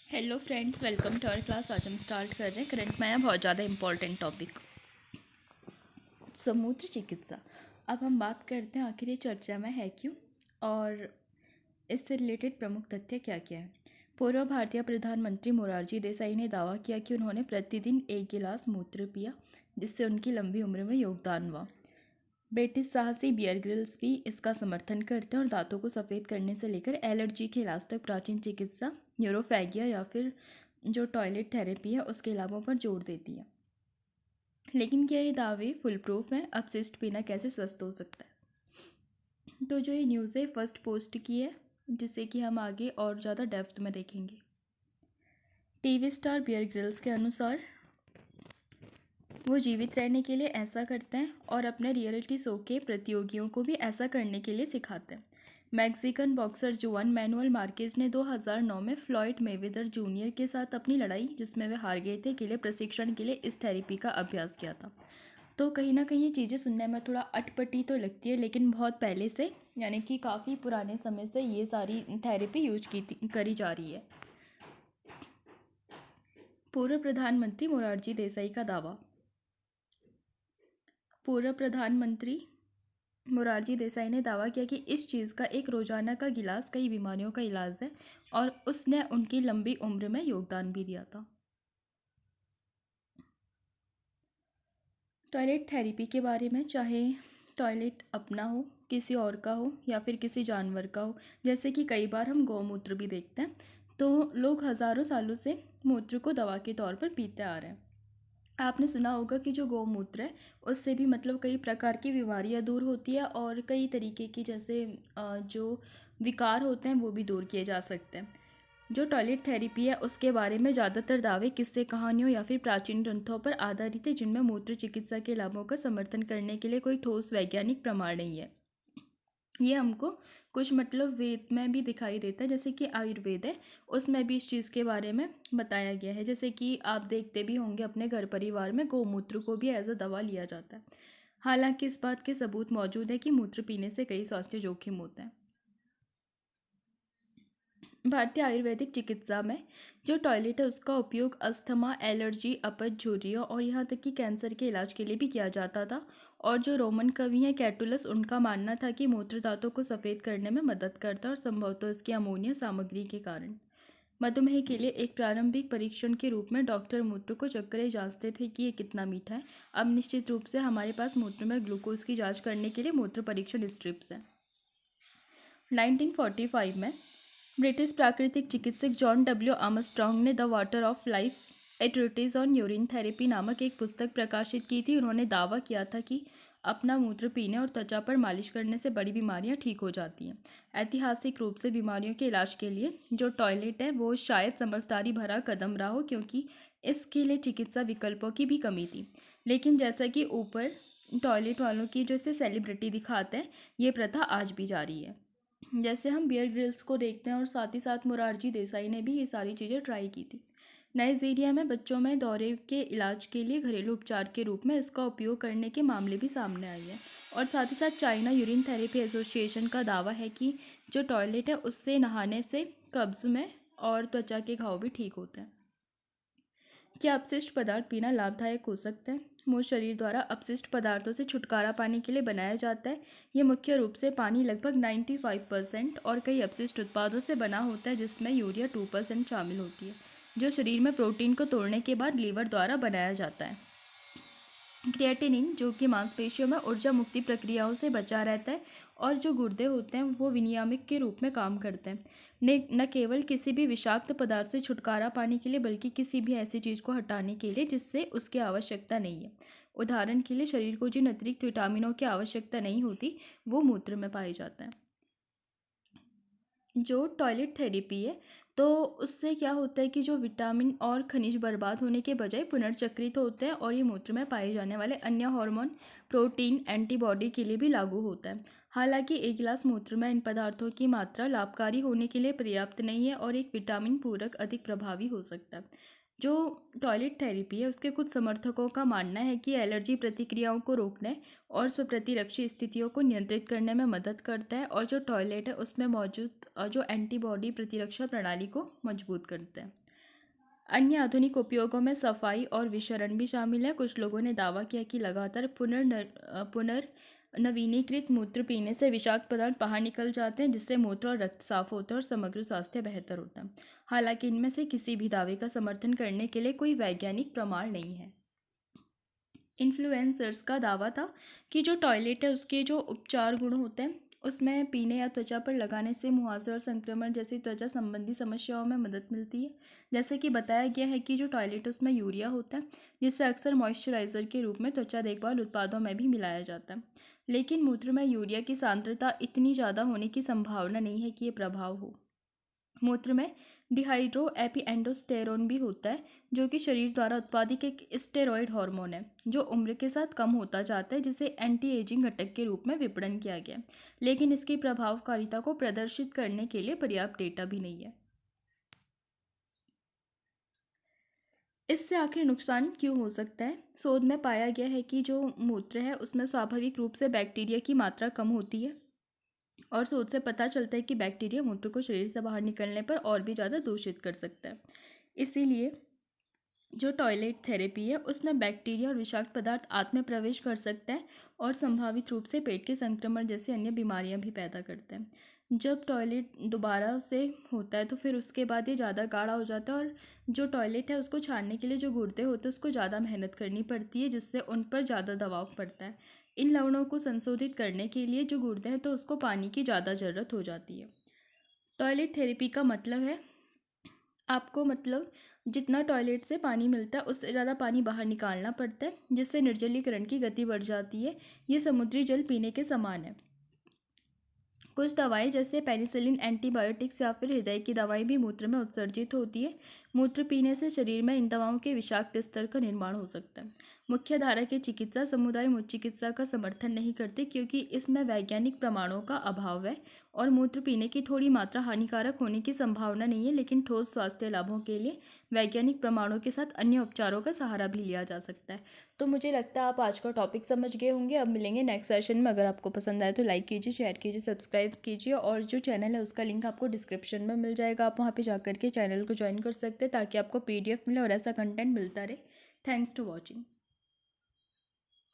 Hello friends, welcome to our class. आज हम start कर रहे हैं करंट में आया बहुत ज़्यादा इंपॉर्टेंट टॉपिक समूत्र चिकित्सा। अब हम बात करते हैं आखिर ये चर्चा में है क्यों और इससे रिलेटेड प्रमुख तथ्य क्या क्या है। पूर्व भारतीय प्रधानमंत्री मोरारजी देसाई ने दावा किया कि उन्होंने प्रतिदिन 1 गिलास मूत्र पिया जिससे उनकी लंबी उम्र में योगदान हुआ। ब्रिटिश साहसी बियर ग्रिल्स भी इसका समर्थन करते हैं और दांतों को सफ़ेद करने से लेकर एलर्जी के इलाज तक प्राचीन चिकित्सा न्यूरोफैगिया या फिर जो टॉयलेट थेरेपी है उसके लाभों पर जोर देती है। लेकिन क्या ये दावे फुल प्रूफ हैं? अपशिष्ट पीना कैसे स्वस्थ हो सकता है? तो जो ये न्यूज़ है फर्स्ट पोस्ट की है, जिसे कि हम आगे और ज़्यादा डेप्थ में देखेंगे। टीवी स्टार बियर ग्रिल्स के अनुसार वो जीवित रहने के लिए ऐसा करते हैं और अपने रियलिटी शो के प्रतियोगियों को भी ऐसा करने के लिए सिखाते हैं। मैक्सिकन बॉक्सर जुआन मैनुअल मार्केज ने 2009 में फ्लॉयड मेवेदर जूनियर के साथ अपनी लड़ाई, जिसमें वे हार गए थे, के लिए प्रशिक्षण के लिए इस थेरेपी का अभ्यास किया था। तो कहीं ना कहीं ये चीज़ें सुनने में थोड़ा अटपटी तो लगती है, लेकिन बहुत पहले से यानी कि काफ़ी पुराने समय से ये सारी थेरेपी करी जा रही है। पूर्व प्रधानमंत्री मोरारजी देसाई का दावा। पूर्व प्रधानमंत्री मोरारजी देसाई ने दावा किया कि इस चीज़ का एक रोजाना का गिलास कई बीमारियों का इलाज है और उसने उनकी लंबी उम्र में योगदान भी दिया था। टॉयलेट थेरेपी के बारे में, चाहे टॉयलेट अपना हो, किसी और का हो या फिर किसी जानवर का हो, जैसे कि कई बार हम गौमूत्र भी देखते हैं, तो लोग हज़ारों सालों से मूत्र को दवा के तौर पर पीते आ रहे हैं। आपने सुना होगा कि जो गौमूत्र है उससे भी मतलब कई प्रकार की बीमारियां दूर होती है और कई तरीके की जैसे जो विकार होते हैं वो भी दूर किए जा सकते हैं। जो टॉयलेट थेरेपी है उसके बारे में ज़्यादातर दावे किस्से कहानियों या फिर प्राचीन ग्रंथों पर आधारित है, जिनमें मूत्र चिकित्सा के लाभों का समर्थन करने के लिए कोई ठोस वैज्ञानिक प्रमाण नहीं है। ये हमको कुछ मतलब वेद में भी दिखाई देता है, जैसे कि आयुर्वेद है उसमें भी इस चीज़ के बारे में बताया गया है। जैसे कि आप देखते भी होंगे अपने घर परिवार में गौमूत्र को भी एज अ दवा लिया जाता है। हालांकि इस बात के सबूत मौजूद है कि मूत्र पीने से कई स्वास्थ्य जोखिम होते हैं। भारतीय आयुर्वेदिक चिकित्सा में जो टॉयलेट है उसका उपयोग अस्थमा, एलर्जी, अपच, झुर्रियों और यहाँ तक कि कैंसर के इलाज के लिए भी किया जाता था। और जो रोमन कवि हैं कैटुलस, उनका मानना था कि मूत्र दांतों को सफ़ेद करने में मदद करता है और संभवतः इसकी अमोनिया सामग्री के कारण। मधुमेह के लिए एक प्रारंभिक परीक्षण के रूप में डॉक्टर मूत्र को चक्कर जांचते थे कि ये कितना मीठा है। अब निश्चित रूप से हमारे पास मूत्र में ग्लूकोज की जांच करने के लिए मूत्र परीक्षण स्ट्रिप्स हैं। 1945 में ब्रिटिश प्राकृतिक चिकित्सक जॉन डब्ल्यू आर्मस्ट्रॉन्ग ने the water of life a treatise on urine therapy नामक एक पुस्तक प्रकाशित की थी। उन्होंने दावा किया था कि अपना मूत्र पीने और त्वचा पर मालिश करने से बड़ी बीमारियां ठीक हो जाती हैं। ऐतिहासिक रूप से बीमारियों के इलाज के लिए जो टॉयलेट है वो शायद समझदारी भरा कदम रहा हो, क्योंकि इसके लिए चिकित्सा विकल्पों की भी कमी थी। लेकिन जैसा कि ऊपर टॉयलेट वालों की जो इसे सेलिब्रिटी दिखाते हैं, ये प्रथा आज भी जारी है। जैसे हम बियर ग्रिल्स को देखते हैं और साथ ही साथ मोरारजी देसाई ने भी ये सारी चीज़ें ट्राई की थी। नाइजीरिया में बच्चों में दौरे के इलाज के लिए घरेलू उपचार के रूप में इसका उपयोग करने के मामले भी सामने आए हैं। और साथ ही साथ चाइना यूरिन थेरेपी एसोसिएशन का दावा है कि जो टॉयलेट है उससे नहाने से कब्ज में और त्वचा के घाव भी ठीक होते हैं। क्या अपशिष्ट पदार्थ पीना लाभदायक हो सकते हैं? मूल शरीर द्वारा अपशिष्ट पदार्थों से छुटकारा पाने के लिए बनाया जाता है। ये मुख्य रूप से पानी लगभग 95% और कई अपशिष्ट उत्पादों से बना होता है, जिसमें यूरिया 2% शामिल होती है, जो शरीर में प्रोटीन को तोड़ने के बाद लीवर द्वारा बनाया जाता है। क्रिएटिनिन, जो कि मांसपेशियों में ऊर्जा मुक्ति प्रक्रियाओं से बचा रहता है, और जो गुर्दे होते हैं वो विनियामक के रूप में काम करते हैं, न केवल किसी भी विषाक्त पदार्थ से छुटकारा पाने के लिए बल्कि किसी भी ऐसी चीज़ को हटाने के लिए जिससे उसकी आवश्यकता नहीं है। उदाहरण के लिए शरीर को जिन अतिरिक्त विटामिनों की आवश्यकता नहीं होती वो मूत्र में पाए जाते हैं। जो टॉयलेट थेरेपी है तो उससे क्या होता है कि जो विटामिन और खनिज बर्बाद होने के बजाय पुनर्चक्रित होते हैं और ये मूत्र में पाए जाने वाले अन्य हार्मोन, प्रोटीन, एंटीबॉडी के लिए भी लागू होता है। हालांकि 1 गिलास मूत्र में इन पदार्थों की मात्रा लाभकारी होने के लिए पर्याप्त नहीं है और एक विटामिन पूरक अधिक प्रभावी हो सकता है। जो टॉयलेट थेरेपी है उसके कुछ समर्थकों का मानना है कि एलर्जी प्रतिक्रियाओं को रोकने और स्वप्रतिरक्षी स्थितियों को नियंत्रित करने में मदद करता है, और जो टॉयलेट है उसमें मौजूद जो एंटीबॉडी प्रतिरक्षा प्रणाली को मजबूत करता है। अन्य आधुनिक उपयोगों में सफाई और विशरण भी शामिल है। कुछ लोगों ने दावा किया कि लगातार पुनर्नवीनीकृत मूत्र पीने से विषाक्त पदार्थ बाहर निकल जाते हैं, जिससे मूत्र और रक्त साफ होता है और समग्र स्वास्थ्य बेहतर होता है। हालांकि इनमें से किसी भी दावे का समर्थन करने के लिए कोई वैज्ञानिक प्रमाण नहीं है। इन्फ्लुएंसर्स का दावा था कि जो टॉयलेट है उसके जो उपचार गुण होते हैं उसमें पीने या त्वचा पर लगाने से मुहासे और संक्रमण जैसी त्वचा संबंधी समस्याओं में मदद मिलती है। जैसे कि बताया गया है कि जो टॉयलेट उसमें यूरिया होता है, जिसे अक्सर मॉइस्चराइज़र के रूप में त्वचा देखभाल उत्पादों में भी मिलाया जाता है। लेकिन मूत्र में यूरिया की सांद्रता इतनी ज़्यादा होने की संभावना नहीं है कि ये प्रभाव हो। मूत्र में डिहाइड्रो एपिएंडोस्टेरोन भी होता है, जो कि शरीर द्वारा उत्पादित एक स्टेरॉयड हार्मोन है, जो उम्र के साथ कम होता जाता है, जिसे एंटी एजिंग घटक के रूप में विपणन किया गया है। लेकिन इसकी प्रभावकारिता को प्रदर्शित करने के लिए पर्याप्त डेटा भी नहीं है। इससे आखिर नुकसान क्यों हो सकता है? शोध में पाया गया है कि जो मूत्र है उसमें स्वाभाविक रूप से बैक्टीरिया की मात्रा कम होती है, और शोध से पता चलता है कि बैक्टीरिया मूत्र को शरीर से बाहर निकलने पर और भी ज़्यादा दूषित कर सकता है। इसीलिए जो टॉयलेट थेरेपी है उसमें बैक्टीरिया और विषाक्त पदार्थ आंत में प्रवेश कर सकते हैं और संभावित रूप से पेट के संक्रमण जैसी अन्य बीमारियां भी पैदा करते हैं। जब टॉयलेट दोबारा से होता है तो फिर उसके बाद ये ज़्यादा गाढ़ा हो जाता है, और जो टॉयलेट है उसको छानने के लिए जो गुर्दे होते हैं उसको ज़्यादा मेहनत करनी पड़ती है, जिससे उन पर ज़्यादा दबाव पड़ता है। इन लवणों को संशोधित करने के लिए जो गुर्दे हैं तो उसको पानी की ज़्यादा ज़रूरत हो जाती है। टॉयलेट थेरेपी का मतलब है आपको जितना टॉयलेट से पानी मिलता है उससे ज़्यादा पानी बाहर निकालना पड़ता है, जिससे निर्जलीकरण की गति बढ़ जाती है। ये समुद्री जल पीने के समान है। कुछ दवाएं जैसे पेनिसिलिन, एंटीबायोटिक्स या फिर हृदय की दवाएं भी मूत्र में उत्सर्जित होती है। मूत्र पीने से शरीर में इन दवाओं के विषाक्त स्तर का निर्माण हो सकता है। मुख्य धारा के चिकित्सा समुदाय मूत्र चिकित्सा का समर्थन नहीं करते, क्योंकि इसमें वैज्ञानिक प्रमाणों का अभाव है और मूत्र पीने की थोड़ी मात्रा हानिकारक होने की संभावना नहीं है। लेकिन ठोस स्वास्थ्य लाभों के लिए वैज्ञानिक प्रमाणों के साथ अन्य उपचारों का सहारा भी लिया जा सकता है। तो मुझे लगता है आप आज का टॉपिक समझ गए होंगे। अब मिलेंगे नेक्स्ट सेशन में। अगर आपको पसंद आए तो लाइक कीजिए, शेयर कीजिए, सब्सक्राइब कीजिए, और जो चैनल है उसका लिंक आपको डिस्क्रिप्शन में मिल जाएगा। आप वहाँ पे जाकर के चैनल को ज्वाइन कर सकते हैं ताकि आपको PDF मिले और ऐसा कंटेंट मिलता रहे। Thanks to watching.